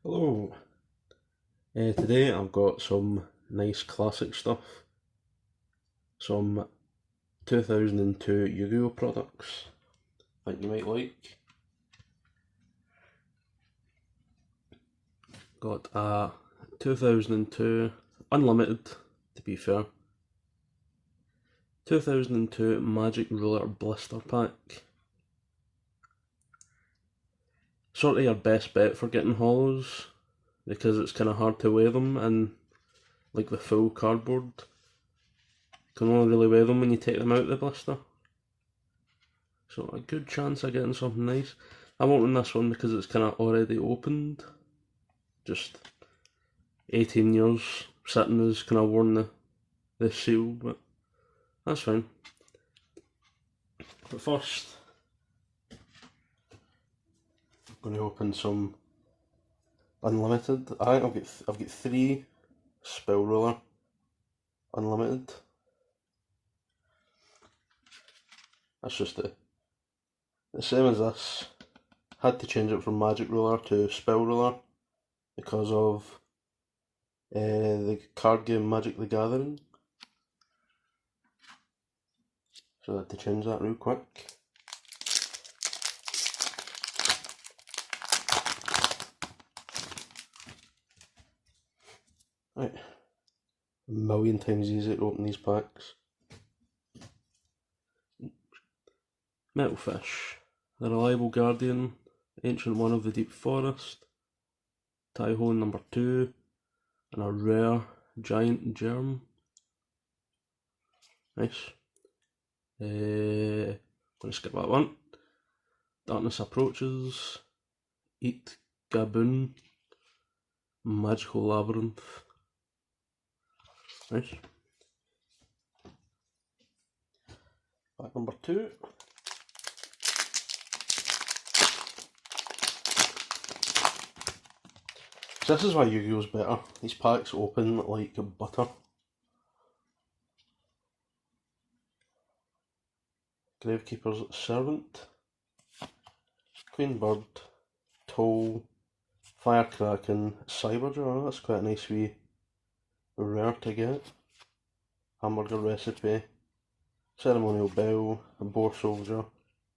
Hello, today I've got some nice classic stuff, some 2002 Yu-Gi-Oh products that you might like. Got a 2002 Unlimited, to be fair, 2002 Magic Ruler Blister Pack. Sort of your best bet for getting holos, because it's kind of hard to weigh them in like the full cardboard. You can only really weigh them when you take them out of the blister. So a good chance of getting something nice. I won't win this one because it's kind of already opened. Just 18 years sitting has kind of worn the seal, but that's fine. But first, I'm going to open some Unlimited. I think I've got 3 Spell Ruler Unlimited. That's just the same as this. Had to change it from Magic Ruler to Spell Ruler because of the card game Magic the Gathering. So I had to change that real quick. Right, a million times easier to open these packs. Metalfish, the reliable guardian, ancient one of the deep forest, Taiho number 2, and a rare giant germ. Nice. Gonna skip that one. Darkness approaches, Eat Gaboon, Magical Labyrinth. Nice. Pack number 2. So this is why Yu-Gi-Oh's better. These packs open like butter. Gravekeeper's Servant, Queen Bird, Toll, Firecracken, Cyberjaw. That's quite a nice wee rare to get. Hamburger Recipe, Ceremonial Bell, a Boar Soldier,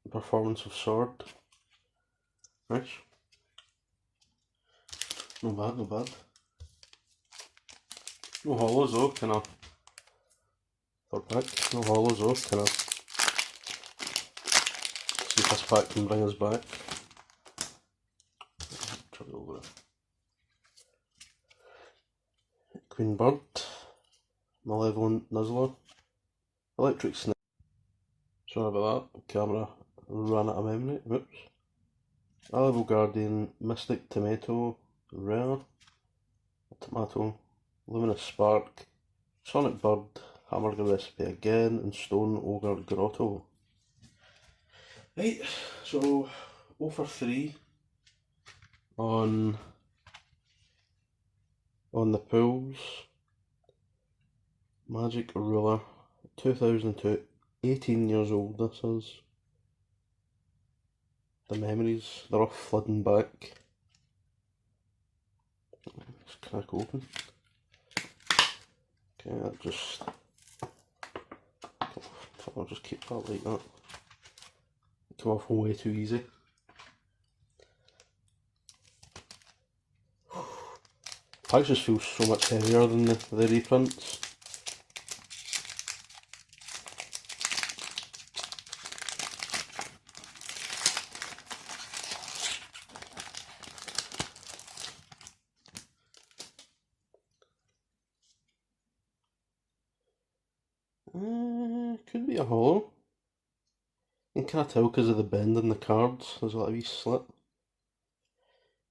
Performance of Sword. Nice. No bad, no bad. No hollows though, kinda. Third pack. No hollows though, kinda. See if this pack can bring us back. Try it over it. Queen Bird, Malevolent Nuzzler, Electric Snake. Sorry about that, camera ran out of memory. Whoops. Valuable Guardian, Mystic Tomato, Rare, Tomato, Luminous Spark, Sonic Bird, Hamburger Recipe again, and Stone Ogre Grotto. Right, so 0 for 3 on the pools. Magic Ruler, 2002, 18 years old this is. The memories, they're all flooding back. Let's crack open. Okay, I'll just keep that like that. Come off way too easy. Packs just feel so much heavier than the reprints. Could be a hollow. You can kind of tell because of the bend in the cards. There's a little wee slit.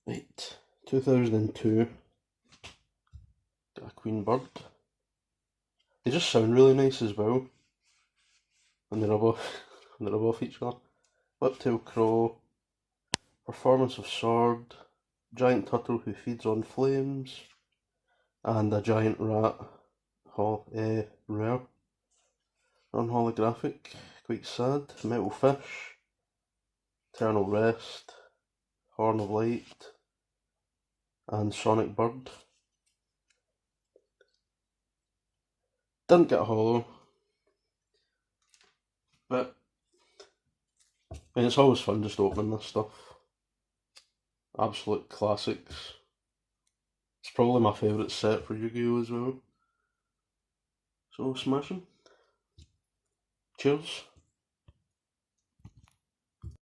Right, 2002. Got a Queen Bird. They just sound really nice as well. And they're above, they're above each other. Whiptail Crow, Performance of Sword, Giant Turtle who feeds on flames, and a giant rat. Rare. Non-holographic, quite sad. Metal Fish, Eternal Rest, Horn of Light, and Sonic Bird. Didn't get a holo, but I mean, it's always fun just opening this stuff. Absolute classics. It's probably my favourite set for Yu-Gi-Oh as well. So smashing. Cheers.